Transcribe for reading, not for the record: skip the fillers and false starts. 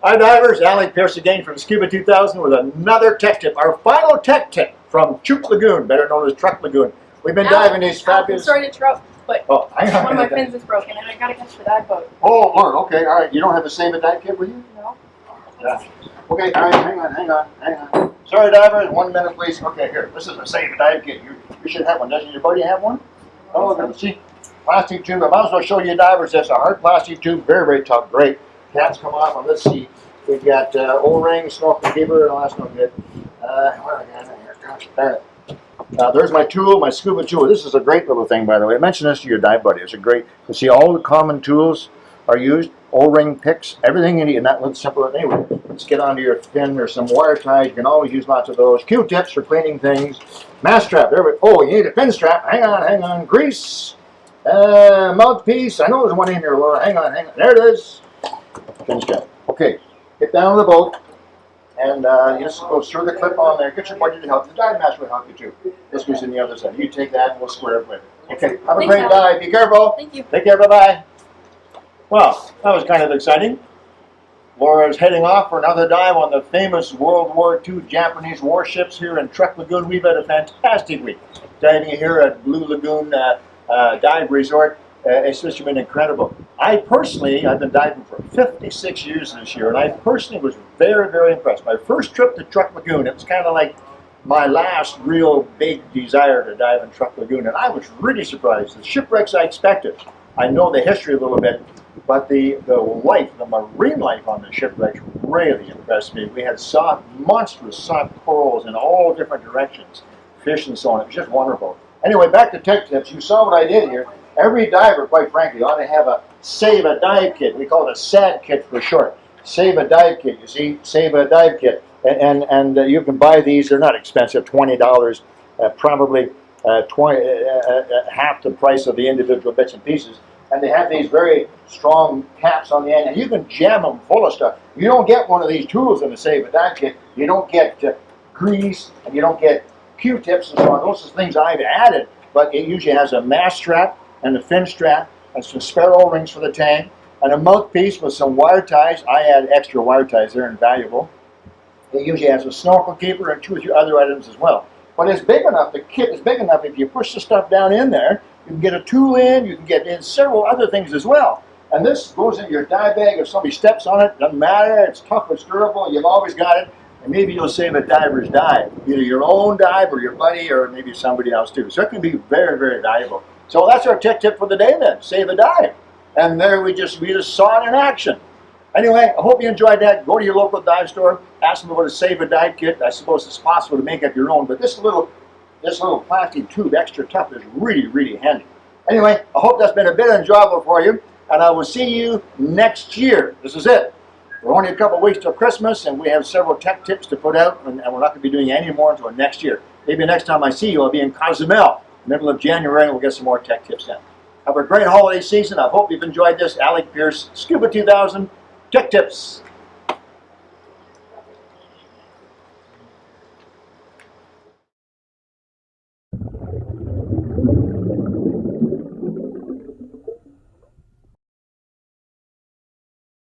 Hi divers, Alec, Peirce again from Scuba 2000 with another tech tip. Our final tech tip from Truk Lagoon, better known as Truk Lagoon. We've been diving these fabulous... Sorry to interrupt, but one of my fins is broken and I gotta catch the dive boat. Oh Lord, okay, all right. You don't have the save a dive kit with you? No. Yeah. Okay, all right, hang on. Sorry divers, 1 minute please. Okay, here, this is a save a dive kit. You should have one. Doesn't your buddy have one? Oh, look at it. See, plastic tube. I might as well show you divers. That's a hard plastic tube, very, very tough, great. Caps come off on this seat. We've got O-ring, snorkel keeper, and all that's no good. What do I got in here? Gosh, darn it. There's my tool, my scuba tool. This is a great little thing, by the way. I mentioned this to your dive buddy. It's a great, you see all the common tools are used. O-ring picks, everything you need, and that looks simple. Anyway, let's get onto your fin. There's some wire ties. You can always use lots of those. Q-tips for cleaning things. Mask strap. There we go. Oh, you need a fin strap. Hang on. Grease. Mouthpiece. I know there's one in here, Laura. Hang on. There it is. Fin strap. Okay. Get down to the boat, and you just go through the clip on there. Get your buddy to help. The dive master will help you too. This goes in the other side. You take that, and we'll square it with. Okay. Have a great dive. Be careful. Thank you. Take care. Bye-bye. Well, that was kind of exciting. Laura's heading off for another dive on the famous World War II Japanese warships here in Truk Lagoon. We've had a fantastic week diving here at Blue Lagoon Dive Resort. It's just been incredible. I've been diving for 56 years this year, and I personally was very, very impressed. My first trip to Truk Lagoon, it was kind of like my last real big desire to dive in Truk Lagoon, and I was really surprised. The shipwrecks I expected. I know the history a little bit, but the marine life on the shipwrecks really impressed me. We had monstrous soft corals in all different directions, fish and so on. It was just wonderful. Anyway, back to tech tips. You saw what I did here. Every diver, quite frankly, ought to have a Save a Dive Kit. We call it a SAD kit for short. Save a Dive Kit, you see? Save a Dive Kit. And you can buy these. They're not expensive, $20, probably half the price of the individual bits and pieces. And they have these very strong caps on the end, and you can jam them full of stuff. You don't get one of these tools in the Save a Dive Kit. You don't get grease, and you don't get Q-tips and so on. Those are things I've added, but it usually has a mask strap and a fin strap and some spare O-rings for the tank and a mouthpiece with some wire ties. I add extra wire ties. They're invaluable. It usually has a snorkel keeper and 2 or 3 other items as well. But it's big enough, the kit is big enough, if you push the stuff down in there, you can get a tool in, you can get in several other things as well. And this goes in your dive bag. If somebody steps on it, doesn't matter, it's tough, it's durable, you've always got it. And maybe you'll save a diver's dive, either your own dive or your buddy or maybe somebody else too. So it can be very, very valuable. So that's our tech tip for the day then, save a dive. And there we just saw it in action. Anyway, I hope you enjoyed that. Go to your local dive store, ask them about a Save a Dive Kit. I suppose it's possible to make up your own, but this little plastic tube, extra tough, is really, really handy. Anyway, I hope that's been a bit enjoyable for you, and I will see you next year. This is it. We're only a couple of weeks till Christmas, and we have several tech tips to put out, and we're not going to be doing any more until next year. Maybe next time I see you, I'll be in Cozumel, middle of January, and we'll get some more tech tips in. Have a great holiday season. I hope you've enjoyed this. Alec, Peirce, Scuba 2000, Tech Tips.